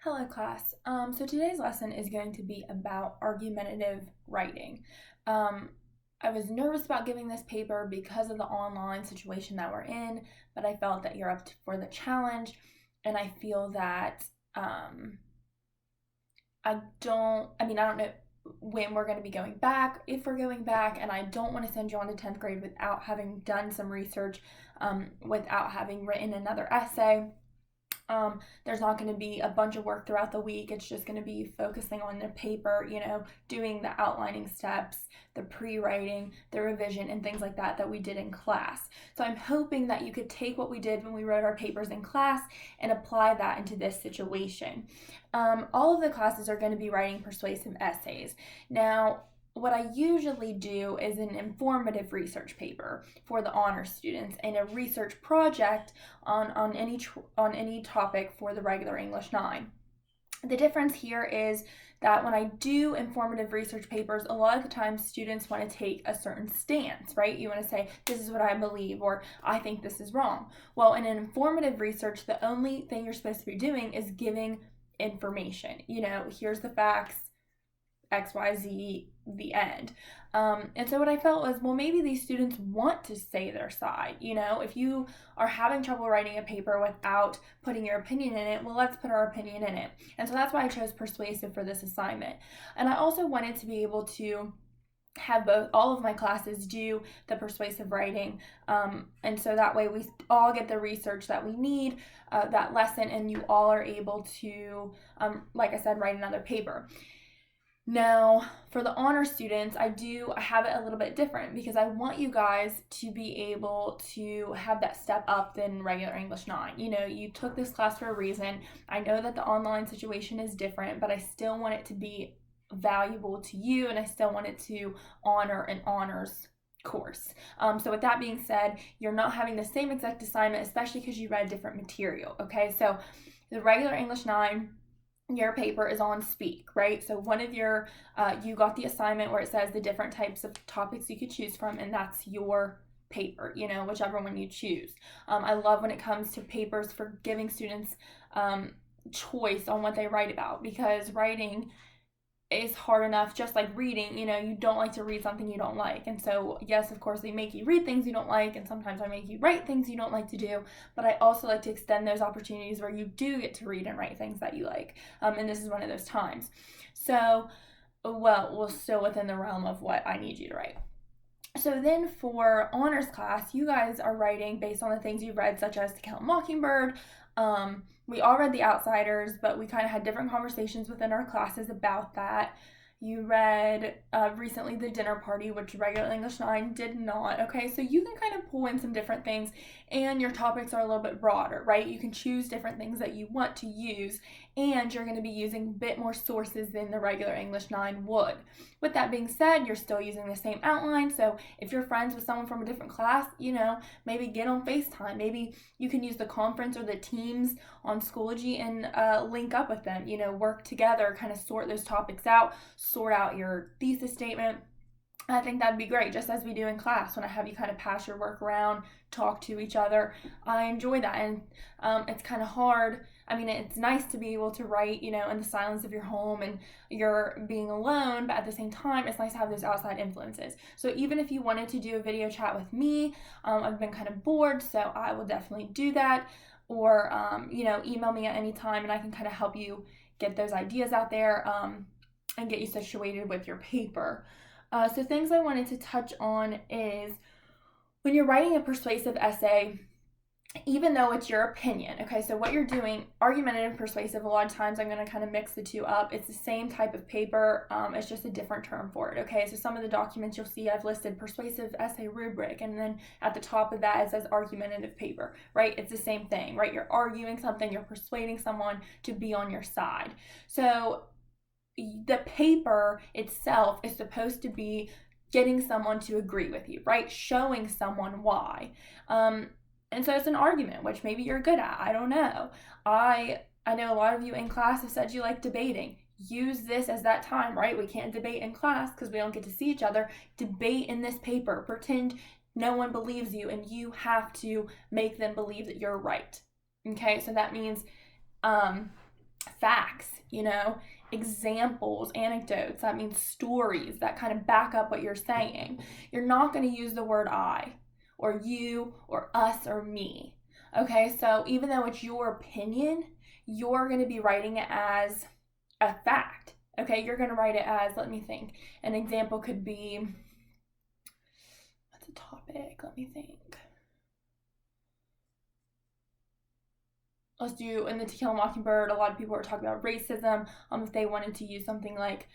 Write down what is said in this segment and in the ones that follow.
Hello class. So today's lesson is going to be about argumentative writing. Um, I was nervous about giving this paper because of the online situation that we're in, but I felt that you're for the challenge, and I feel that I don't know when we're going to be going back, if we're going back, and I don't want to send you on to 10th grade without having done some research, without having written another essay. There's not going to be a bunch of work throughout the week. It's just going to be focusing on the paper, doing the outlining steps, the pre-writing, the revision, and things like that we did in class. So I'm hoping that you could take what we did when we wrote our papers in class and apply that into this situation. All of the classes are going to be writing persuasive essays. Now, what I usually do is an informative research paper for the honor students and a research project on any topic for the regular English 9. The difference here is that when I do informative research papers, a lot of the time students want to take a certain stance, right? You want to say, this is what I believe, or I think this is wrong. Well, in an informative research, the only thing you're supposed to be doing is giving information. Here's the facts, XYZ, the end. And so what I felt was, well, maybe these students want to say their side. If you are having trouble writing a paper without putting your opinion in it, well, let's put our opinion in it. And so that's why I chose persuasive for this assignment. And I also wanted to be able to have all of my classes do the persuasive writing, and so that way we all get the research that we need, that lesson, and you all are able to, like I said, write another paper. Now, for the honor students, I have it a little bit different because I want you guys to be able to have that step up than regular English 9. You took this class for a reason. I know that the online situation is different, but I still want it to be valuable to you, and I still want it to honor an honors course. So with that being said, you're not having the same exact assignment, especially because you read different material, okay? So the regular English 9, your paper is on speak, right? So one of your, you got the assignment where it says the different types of topics you could choose from, and that's your paper, whichever one you choose. I love when it comes to papers for giving students choice on what they write about, because writing is hard enough, just like reading. You don't like to read something you don't like, and so yes, of course, they make you read things you don't like, and sometimes I make you write things you don't like to do, but I also like to extend those opportunities where you do get to read and write things that you like, and this is one of those times. So we're still within the realm of what I need you to write. So then for honors class, you guys are writing based on the things you've read, such as To Kill a Mockingbird. We all read The Outsiders, but we kind of had different conversations within our classes about that. You read recently The Dinner Party, which regular English 9 did not, okay? So you can kind of pull in some different things, and your topics are a little bit broader, right? You can choose different things that you want to use, and you're going to be using a bit more sources than the regular English 9 would. With that being said, you're still using the same outline, so if you're friends with someone from a different class, maybe get on FaceTime. Maybe you can use the conference or the Teams on Schoology and link up with them, work together, kind of sort those topics out, sort out your thesis statement. I think that'd be great, just as we do in class when I have you kind of pass your work around, talk to each other. I enjoy that, and it's kind of hard. I mean, it's nice to be able to write, in the silence of your home and you're being alone, but at the same time, it's nice to have those outside influences. So even if you wanted to do a video chat with me, I've been kind of bored, so I will definitely do that. Or, email me at any time, and I can kind of help you get those ideas out there, and get you situated with your paper. So things I wanted to touch on is when you're writing a persuasive essay, even though it's your opinion, okay, so what you're doing, argumentative and persuasive, a lot of times I'm going to kind of mix the two up. It's the same type of paper, it's just a different term for it, okay? So some of the documents you'll see I've listed persuasive essay rubric, and then at the top of that it says argumentative paper, right? It's the same thing, right? You're arguing something, you're persuading someone to be on your side. So the paper itself is supposed to be getting someone to agree with you, right? Showing someone why. And so it's an argument, which maybe you're good at. I don't know. I know a lot of you in class have said you like debating. Use this as that time, right? We can't debate in class because we don't get to see each other. Debate in this paper. Pretend no one believes you, and you have to make them believe that you're right. Okay, so that means facts, examples, anecdotes. That means stories that kind of back up what you're saying. You're not going to use the word I or you or us or me. Okay, so even though it's your opinion, you're going to be writing it as a fact. Okay, you're going to write it as, let me think. An example could be, what's a topic? Let me think. Let's do, in the To Kill a Mockingbird, a lot of people are talking about racism. If they wanted to use something like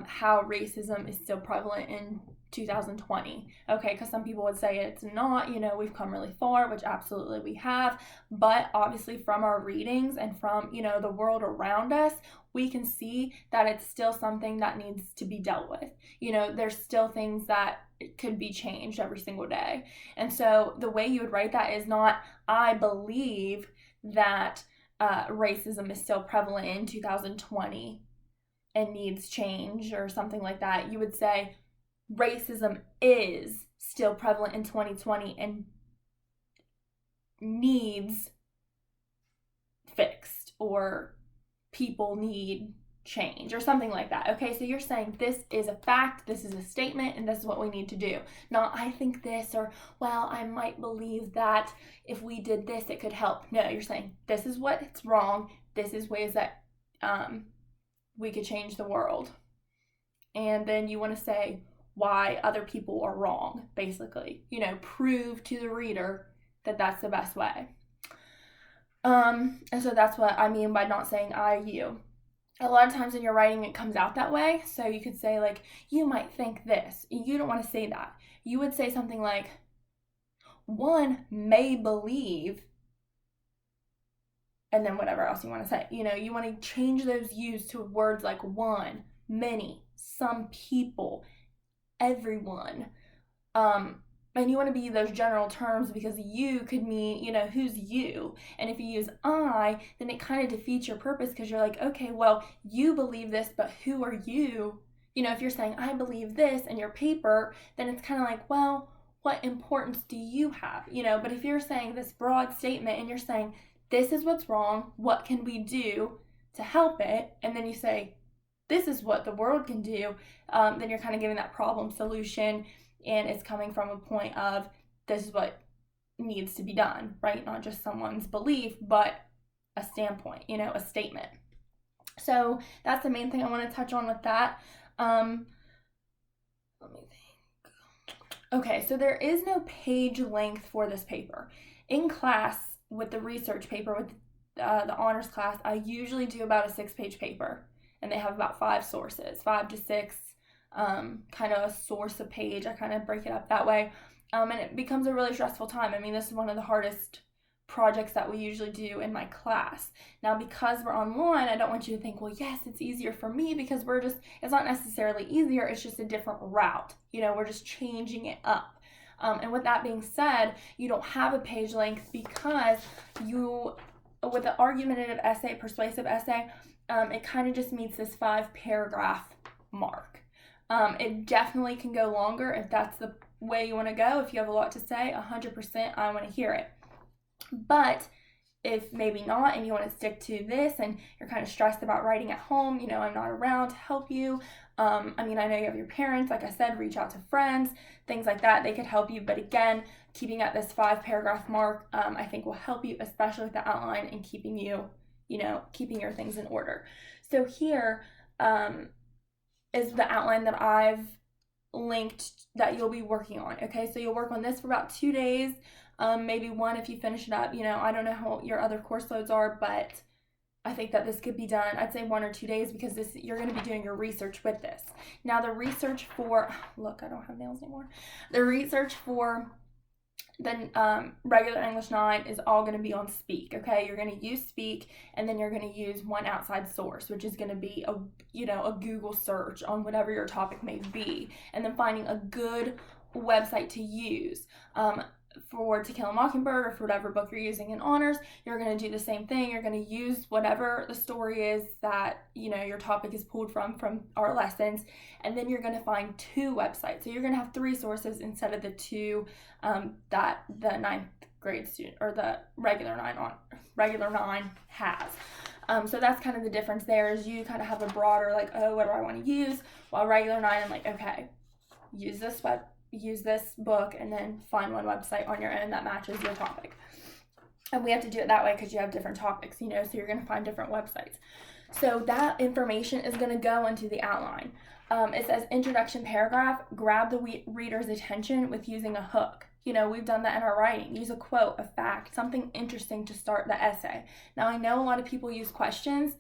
how racism is still prevalent in 2020. Okay, because some people would say it's not, we've come really far, which absolutely we have. But obviously from our readings and from, the world around us, we can see that it's still something that needs to be dealt with. There's still things that could be changed every single day. And so the way you would write that is not, I believe that racism is still prevalent in 2020 and needs change or something like that. You would say racism is still prevalent in 2020 and needs fixed, or people need change or something like that. Okay, so you're saying this is a fact, this is a statement, and this is what we need to do. Not I think this, or well, I might believe that if we did this it could help. No, you're saying this is what's wrong, this is ways that we could change the world. And then you want to say why other people are wrong, basically. Prove to the reader that that's the best way. And so that's what I mean by not saying I, you. A lot of times in your writing it comes out that way. So you could say like, you might think this. You don't want to say that. You would say something like, one may believe, and then whatever else you want to say. You want to change those U's to words like one, many, some people, everyone. And you want to be those general terms because you could mean, who's you? And if you use I, then it kind of defeats your purpose because you're like, okay, well, you believe this, but who are you? If you're saying, I believe this in your paper, then it's kind of like, well, what importance do you have? But if you're saying this broad statement and you're saying, this is what's wrong, what can we do to help it? And then you say, this is what the world can do, then you're kind of giving that problem solution. And it's coming from a point of this is what needs to be done, right? Not just someone's belief, but a standpoint, a statement. So that's the main thing I want to touch on with that. Let me think. Okay, so there is no page length for this paper. In class, with the research paper, with the honors class, I usually do about a 6-page paper. And they have about 5 sources, 5 to 6. Kind of a source a page. I kind of break it up that way. And it becomes a really stressful time. I mean, this is one of the hardest projects that we usually do in my class. Now, because we're online, I don't want you to think, well, yes, it's easier for me because it's not necessarily easier. It's just a different route. We're just changing it up. And with that being said, you don't have a page length because with the argumentative essay, persuasive essay, it kind of just meets this 5-paragraph mark. It definitely can go longer if that's the way you want to go. If you have a lot to say, 100% I want to hear it. But if maybe not and you want to stick to this and you're kind of stressed about writing at home, I'm not around to help you. I know you have your parents, like I said, reach out to friends, things like that. They could help you. But again, keeping at this 5-paragraph mark, I think will help you, especially with the outline and keeping your things in order. So here, is the outline that I've linked that you'll be working on. Okay, so you'll work on this for about 2 days, maybe 1 if you finish it up. I don't know how your other course loads are, but I think that this could be done, I'd say 1 or 2 days, because you're going to be doing your research with this. Now the research for, look, I don't have nails anymore. The research for the regular English 9 is all going to be on Speak. Okay, you're going to use Speak, and then you're going to use one outside source, which is going to be a Google search on whatever your topic may be, and then finding a good website to use. For To Kill a Mockingbird, or for whatever book you're using in honors, you're going to do the same thing. You're going to use whatever the story is that your topic is pulled from our lessons, and then you're going to find 2 websites. So you're going to have 3 sources instead of the 2 that the 9th grade student or the regular 9 has. So that's kind of the difference there, is you kind of have a broader, like, oh, what do I want to use? While regular 9, I'm like, okay, use this book, and then find one website on your own that matches your topic. And we have to do it that way because you have different topics, so you're going to find different websites. So that information is going to go into the outline. It says introduction paragraph, grab the reader's attention with using a hook. We've done that in our writing. Use a quote, a fact, something interesting to start the essay. Now, I know a lot of people use questions.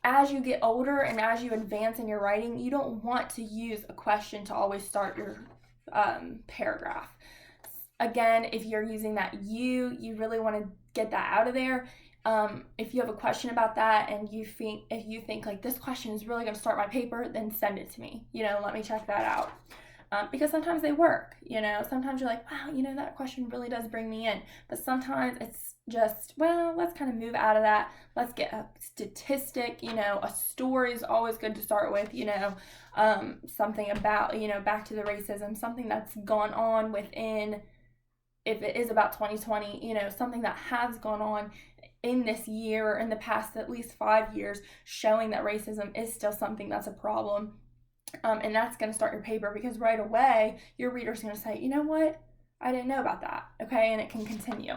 As you get older and as you advance in your writing, you don't want to use a question to always start your paragraph. Again, if you're using that you really want to get that out of there. If you have a question about that and if you think like, this question is really going to start my paper, then send it to me. Let me check that out. Because sometimes they work. Sometimes you're like, wow, that question really does bring me in. But sometimes it's just, well, let's kind of move out of that. Let's get a statistic. A story is always good to start with. Something about, back to the racism, something that's gone on within, if it is about 2020, something that has gone on in this year or in the past at least 5 years, showing that racism is still something that's a problem. And that's going to start your paper, because right away your reader's going to say, you know what, I didn't know about that. Okay, and it can continue.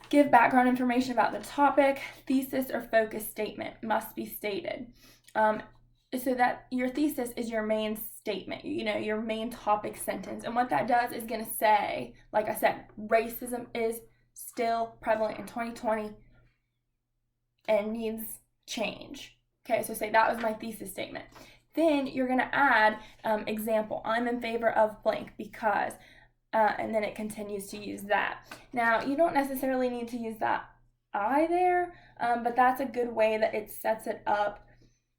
Give background information about the topic. Thesis or focus statement must be stated. So that your thesis is your main statement, your main topic sentence. And what that does is going to say, like I said, racism is still prevalent in 2020 and needs change. Okay, so say that was my thesis statement. Then you're going to add example. I'm in favor of blank because, and then it continues to use that. Now, you don't necessarily need to use that I there, but that's a good way that it sets it up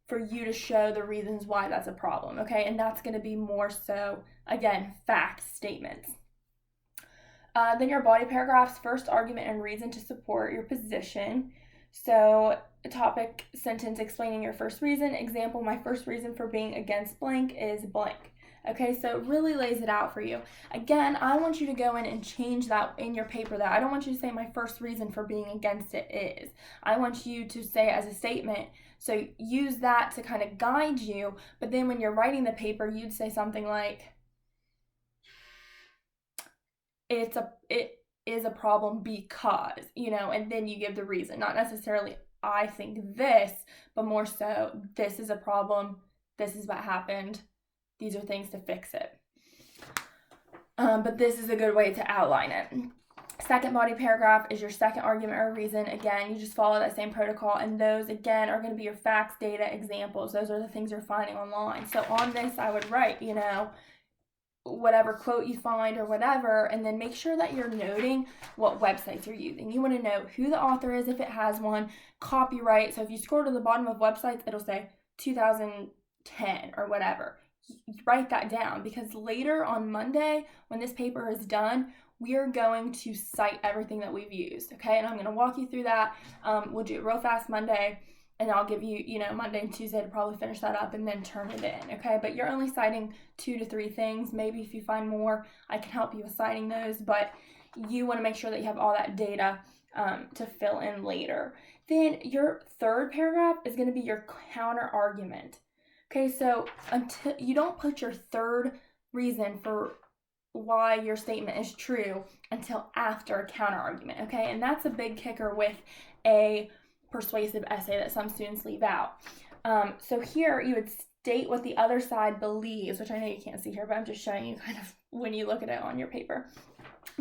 for you to show the reasons why that's a problem, okay? And that's going to be more so, again, fact statements. Then your body paragraphs, first argument and reason to support your position. So topic sentence explaining your first reason. Example, my first reason for being against blank is blank. Okay, so it really lays it out for you. Again, I want you to go in and change that in your paper. That I don't want you to say my first reason for being against it is. I want you to say it as a statement. So use that to kind of guide you. But then when you're writing the paper, you'd say something like, it is a problem because, and then you give the reason. Not necessarily I think this, but more so this is a problem, this is what happened, these are things to fix it. But this is a good way to outline it. Second body paragraph is your second argument or reason. Again, you just follow that same protocol, and those again are going to be your facts, data, examples. Those are the things you're finding online. So on this I would write, whatever quote you find or whatever, and then make sure that you're noting what websites you're using. You want to know who the author is if it has one, copyright. So if you scroll to the bottom of websites, it'll say 2010 or whatever. You write that down, because later on Monday, when this paper is done, we are going to cite everything that we've used, okay? And I'm going to walk you through that. We'll do it real fast Monday, and I'll give you, Monday and Tuesday to probably finish that up and then turn it in, okay? But you're only citing 2 to 3 things. Maybe if you find more, I can help you with citing those, but you want to make sure that you have all that data to fill in later. Then your third paragraph is going to be your counter argument. Okay, so until you don't put your third reason for why your statement is true until after a counter argument, okay? And that's a big kicker with a persuasive essay that some students leave out. So here you would state what the other side believes, which I know you can't see here, but I'm just showing you kind of when you look at it on your paper.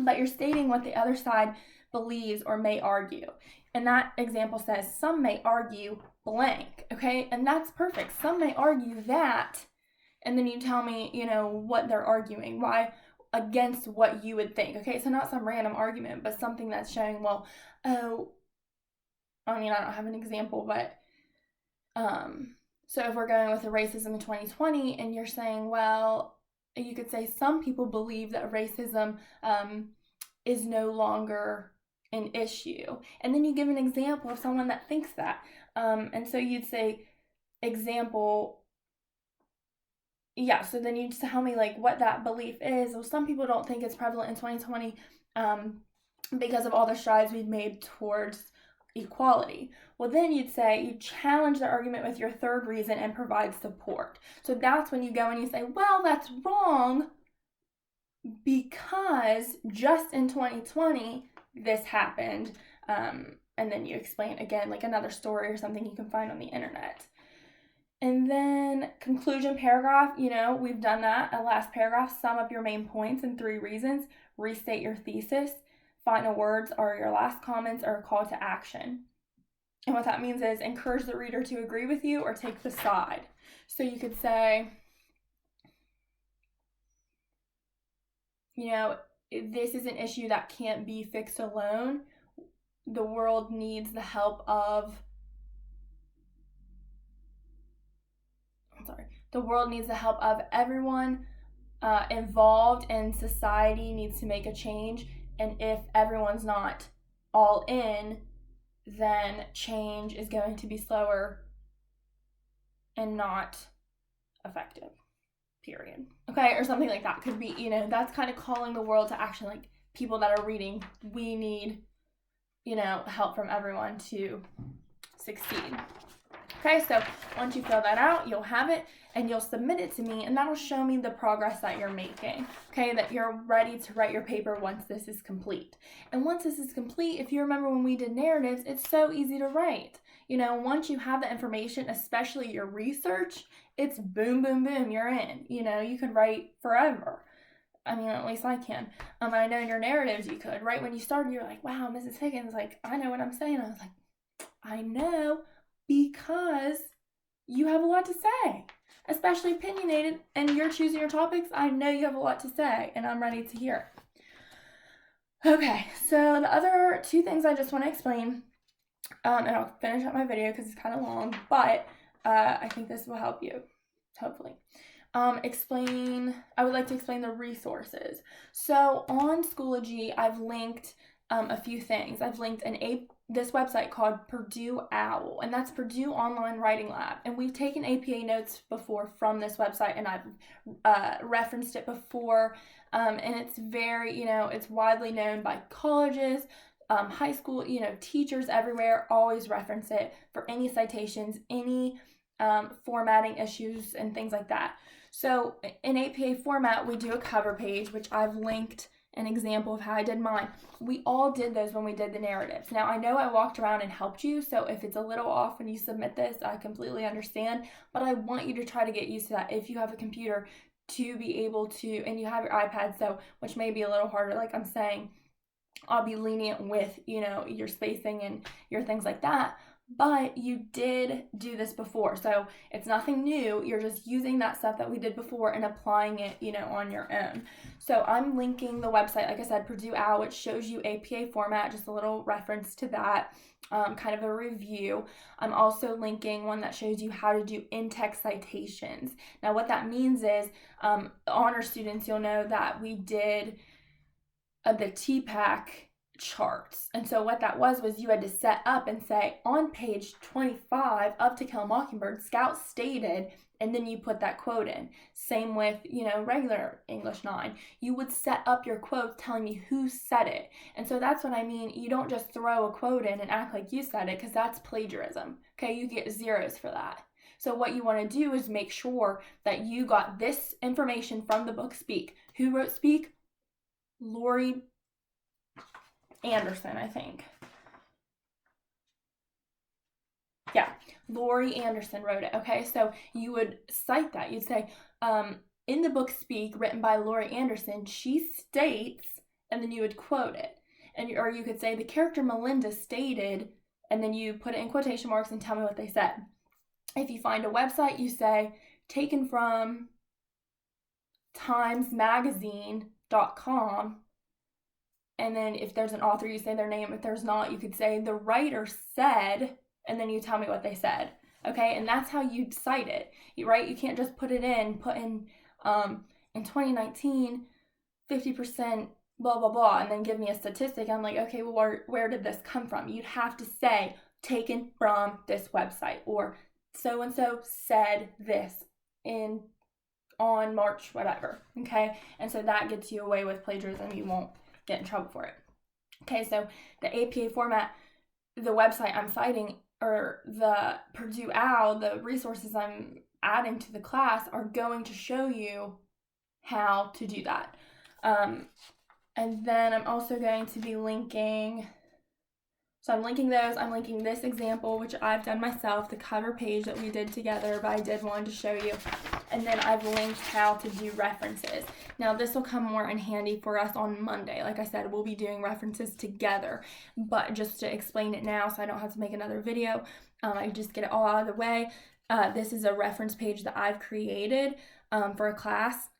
But you're stating what the other side believes or may argue. And that example says, some may argue blank, okay? And that's perfect. Some may argue that, and then you tell me, what they're arguing, why against what you would think, okay? So not some random argument, but something that's showing, well, oh, I don't have an example, but so if we're going with the racism in 2020 and you're saying, well, you could say some people believe that racism is no longer an issue. And then you give an example of someone that thinks that. And so you'd say, example, yeah, so then you'd tell me like what that belief is. Well, some people don't think it's prevalent in 2020 because of all the strides we've made towards equality. Well, then you'd say you challenge the argument with your third reason and provide support. So that's when you go and you say, well, that's wrong because just in 2020, this happened. And then you explain again, like another story or something you can find on the internet. And then conclusion paragraph, we've done that. A last paragraph, sum up your main points and 3 reasons, restate your thesis. Final words are your last comments or a call to action. And what that means is encourage the reader to agree with you or take the side. So you could say, this is an issue that can't be fixed alone. The world needs the help of everyone involved, and society needs to make a change. And if everyone's not all in, then change is going to be slower and not effective, period. Okay, or something like that could be, that's kind of calling the world to action. Like, people that are reading, we need, help from everyone to succeed. Okay, so once you fill that out, you'll have it and you'll submit it to me, and that'll show me the progress that you're making, okay, that you're ready to write your paper once this is complete. And once this is complete, if you remember when we did narratives, it's so easy to write. Once you have the information, especially your research, it's boom, boom, boom, you're in. You could write forever. I mean, at least I can. I know in your narratives you could. Right when you started, you're like, wow, Mrs. Higgins, like, I know what I'm saying. I was like, I know, because you have a lot to say, especially opinionated, and you're choosing your topics. I know you have a lot to say, and I'm ready to hear it. Okay, so the other 2 things I just want to explain, and I'll finish up my video because it's kind of long, but I think this will help you, hopefully. I would like to explain the resources. So on Schoology, I've linked a few things. I've linked this website called Purdue OWL, and that's Purdue Online Writing Lab. And we've taken APA notes before from this website, and I've referenced it before. And it's very, it's widely known by colleges, high school, teachers everywhere always reference it for any citations, any formatting issues, and things like that. So in APA format, we do a cover page, which I've linked an example of how I did mine. We all did those when we did the narratives. Now, I know I walked around and helped you, so if it's a little off when you submit this, I completely understand, but I want you to try to get used to that if you have a computer to be able to, and you have your iPad, so which may be a little harder, like I'm saying, I'll be lenient with, your spacing and your things like that. But you did do this before, so it's nothing new. You're just using that stuff that we did before and applying it, on your own. So I'm linking the website, like I said, Purdue OWL, which shows you APA format, just a little reference to that, kind of a review. I'm also linking one that shows you how to do in-text citations. Now, what that means is, honor students, you'll know that we did the TPAC charts. And so what that was you had to set up and say, on page 25 of To Kill a Mockingbird, Scout stated, and then you put that quote in. Same with, regular English 9. You would set up your quotes telling me who said it. And so that's what I mean. You don't just throw a quote in and act like you said it, because that's plagiarism. Okay, you get zeros for that. So what you want to do is make sure that you got this information from the book Speak. Who wrote Speak? Laurie Anderson, I think. Yeah, Laurie Anderson wrote it, okay? So you would cite that. You'd say, in the book Speak, written by Laurie Anderson, she states, and then you would quote it. Or you could say, the character Melinda stated, and then you put it in quotation marks and tell me what they said. If you find a website, you say, taken from timesmagazine.com, and then if there's an author, you say their name. If there's not, you could say the writer said, and then you tell me what they said. Okay, and that's how you cite it, right? You can't just put in 2019, 50% blah, blah, blah, and then give me a statistic. I'm like, okay, well, where did this come from? You'd have to say, taken from this website, or so-and-so said this on March, whatever, okay? And so that gets you away with plagiarism. You won't get in trouble for it. Okay, so the APA format, the website I'm citing, or the Purdue OWL, the resources I'm adding to the class are going to show you how to do that. And then I'm also going to be linking, so I'm linking those. I'm linking this example, which I've done myself, the cover page that we did together, but I did want to show you. And then I've linked how to do references. Now this will come more in handy for us on Monday. Like I said, we'll be doing references together, but just to explain it now so I don't have to make another video, I just get it all out of the way. This is a reference page that I've created for a class,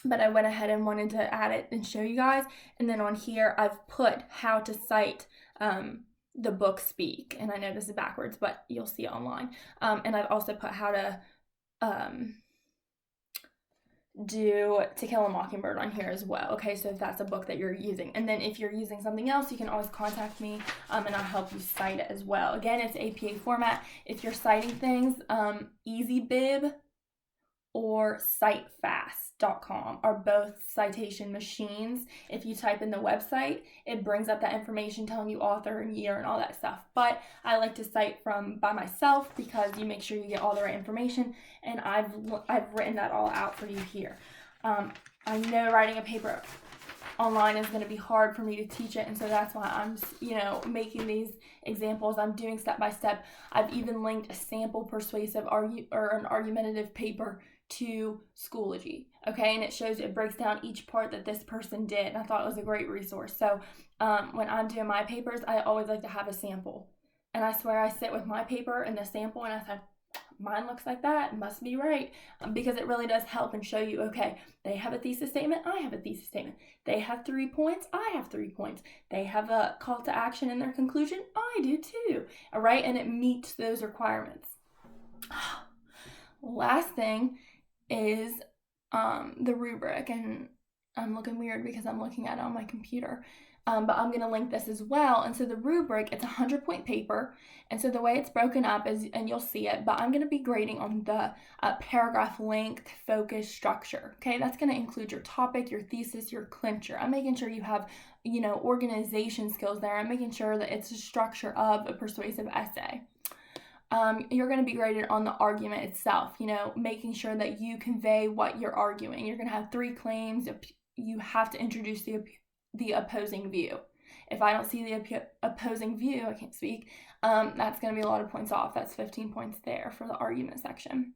but I went ahead and wanted to add it and show you guys. And then on here, I've put how to cite the book Speak. And I know this is backwards, but you'll see it online. And I've also put how to do To Kill a Mockingbird on here as well. Okay, so if that's a book that you're using. And then if you're using something else, you can always contact me and I'll help you cite it as well. Again, it's APA format. If you're citing things, EasyBib or citefast.com are both citation machines. If you type in the website, it brings up that information telling you author and year and all that stuff. But I like to cite by myself because you make sure you get all the right information, and I've written that all out for you here. I know writing a paper online is going to be hard for me to teach it, and so that's why I'm making these examples. I'm doing step by step. I've even linked a sample persuasive an argumentative paper to Schoology, okay, and it breaks down each part that this person did, and I thought it was a great resource. So when I'm doing my papers, I always like to have a sample, and I swear I sit with my paper and the sample and I thought, mine looks like that, must be right, because it really does help and show you, okay, they have a thesis statement, I have a thesis statement, they have 3 points, I have 3 points, they have a call to action in their conclusion, I do too, all right, and it meets those requirements. Last thing is the rubric, and I'm looking weird because I'm looking at it on my computer. But I'm going to link this as well. And so the rubric, it's a 100-point paper. And so the way it's broken up is, and you'll see it, but I'm going to be grading on the paragraph length, focus, structure. Okay, that's going to include your topic, your thesis, your clincher. I'm making sure you have, organization skills there. I'm making sure that it's a structure of a persuasive essay. You're going to be graded on the argument itself, making sure that you convey what you're arguing. You're going to have 3 claims. You have to introduce the opposing view. If I don't see the opposing view, I can't speak, that's going to be a lot of points off. That's 15 points there for the argument section.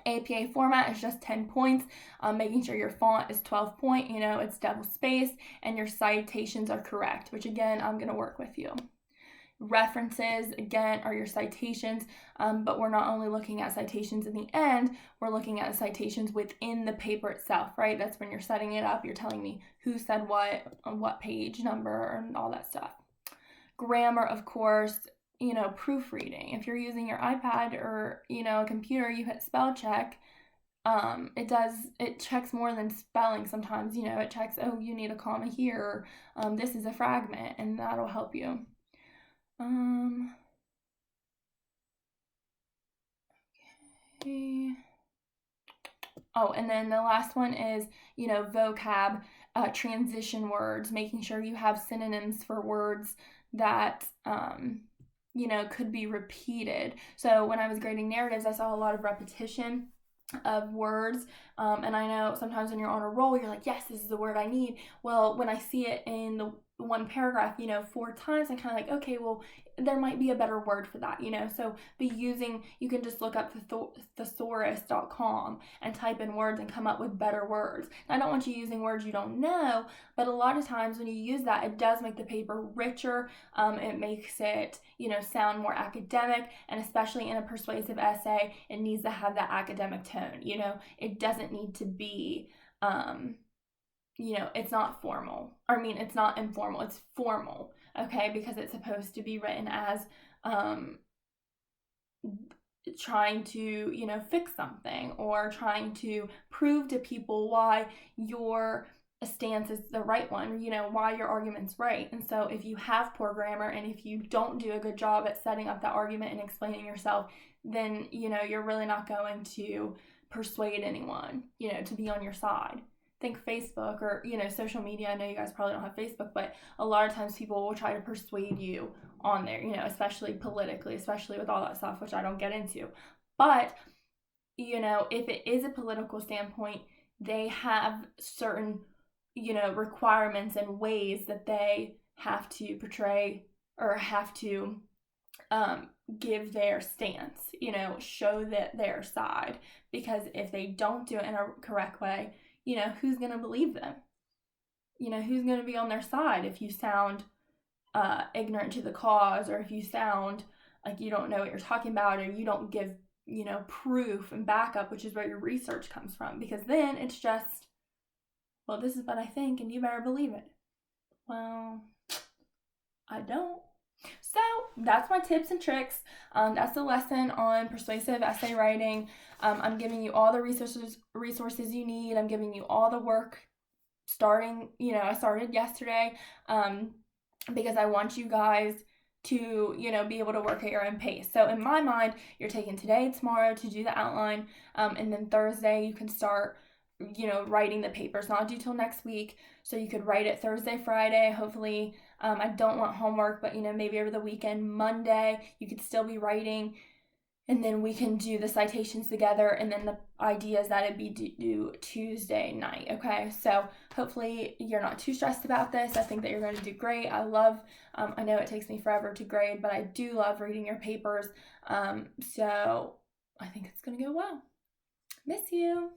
APA format is just 10 points, making sure your font is 12 point, it's double spaced, and your citations are correct, which again, I'm going to work with you. References, again, are your citations, but we're not only looking at citations in the end, we're looking at citations within the paper itself, right? That's when you're setting it up, you're telling me who said what, on what page number, and all that stuff. Grammar, of course, proofreading. If you're using your iPad or, a computer, you hit spell check. It checks more than spelling sometimes, it checks, oh, you need a comma here, or this is a fragment, and that'll help you. Okay. Oh, and then the last one is, vocab, transition words, making sure you have synonyms for words that, could be repeated. So when I was grading narratives, I saw a lot of repetition of words, and I know sometimes when you're on a roll, you're like, yes, this is the word I need. Well, when I see it in the one paragraph, 4 times, I'm kind of like, okay, well, there might be a better word for that, so you can just look up thesaurus.com and type in words and come up with better words. I don't want you using words you don't know, but a lot of times when you use that, it does make the paper richer. It makes it, sound more academic, and especially in a persuasive essay, it needs to have that academic tone. It doesn't need to be, it's not formal. It's not informal, it's formal, okay? Because it's supposed to be written as trying to, fix something, or trying to prove to people why your stance is the right one, why your argument's right. And so if you have poor grammar, and if you don't do a good job at setting up the argument and explaining yourself, then, you're really not going to persuade anyone, to be on your side. think Facebook or, social media, I know you guys probably don't have Facebook, but a lot of times people will try to persuade you on there, especially politically, especially with all that stuff, which I don't get into. But, if it is a political standpoint, they have certain, requirements and ways that they have to portray or have to give their stance, show that their side. Because if they don't do it in a correct way, who's going to believe them? Who's going to be on their side if you sound ignorant to the cause, or if you sound like you don't know what you're talking about, or you don't give, proof and backup, which is where your research comes from. Because then it's just, well, this is what I think and you better believe it. Well, I don't. So that's my tips and tricks. That's the lesson on persuasive essay writing. I'm giving you all the resources you need. I'm giving you all the work starting, I started yesterday because I want you guys to, be able to work at your own pace. So in my mind, you're taking today and tomorrow to do the outline, and then Thursday you can start, writing the paper. It's not due till next week, so you could write it Thursday, Friday, hopefully. I don't want homework, but, maybe over the weekend, Monday, you could still be writing, and then we can do the citations together, and then the idea is that it'd be due Tuesday night, okay? So hopefully you're not too stressed about this. I think that you're going to do great. I know it takes me forever to grade, but I do love reading your papers, so I think it's going to go well. Miss you.